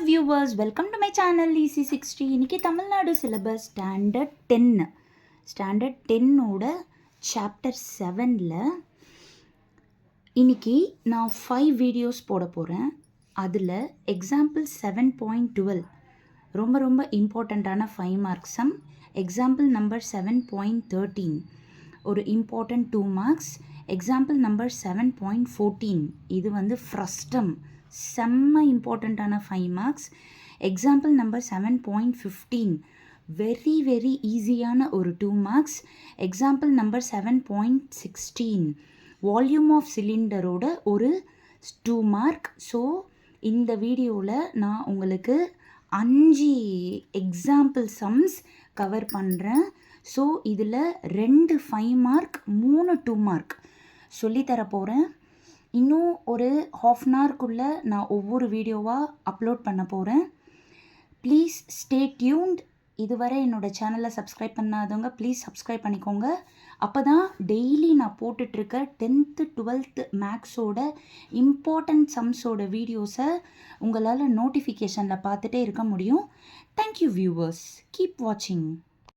viewers, welcome to my channel EC60. இன்னைக்கு Tamil Nadu syllabus standard 10 ஓட chapter 7ல இன்னைக்கு நான் 5 வீடியோஸ் போட போகிறேன். அதில் எக்ஸாம்பிள் 7.12 ரொம்ப இம்பார்ட்டண்ட்டான 5 மார்க்ஸ் சம். எக்ஸாம்பிள் நம்பர் 7.13 ஒரு இம்பார்ட்டண்ட் 2 மார்க்ஸ். எக்ஸாம்பிள் நம்பர் 7.14 இது வந்து ஃப்ரஸ்டம், செம்ம இம்பார்ட்டண்ட்டான 5 மார்க்ஸ். எக்ஸாம்பிள் நம்பர் 7.15 வெரி ஈஸியான ஒரு 2 marks. Example number 7.16 volume of சிலிண்டரோட ஒரு 2 மார்க். ஸோ இந்த வீடியோவில் நான் உங்களுக்கு 5 எக்ஸாம்பிள் சம்ஸ் கவர் பண்ணுறேன். ஸோ இதில் 2 5 மார்க் 3 2 மார்க் சொல்லித்தர போகிறேன். இன்னும் ஒரு ½ அன் ஹவர்க்குள்ளே நான் ஒவ்வொரு வீடியோவாக அப்லோட் பண்ண போகிறேன். Please stay tuned. இதுவரை என்னோடய சேனலை சப்ஸ்கிரைப் பண்ணாதவங்க ப்ளீஸ் சப்ஸ்கிரைப் பண்ணிக்கோங்க. அப்போ தான் டெய்லி நான் போட்டுட்ருக்க 10th 12th மேக்ஸோட இம்பார்ட்டண்ட் சம்ஸோட வீடியோஸை உங்களால் நோட்டிஃபிகேஷனில் பார்த்துட்டே இருக்க முடியும். தேங்க்யூ வியூவர்ஸ், கீப் வாட்சிங்.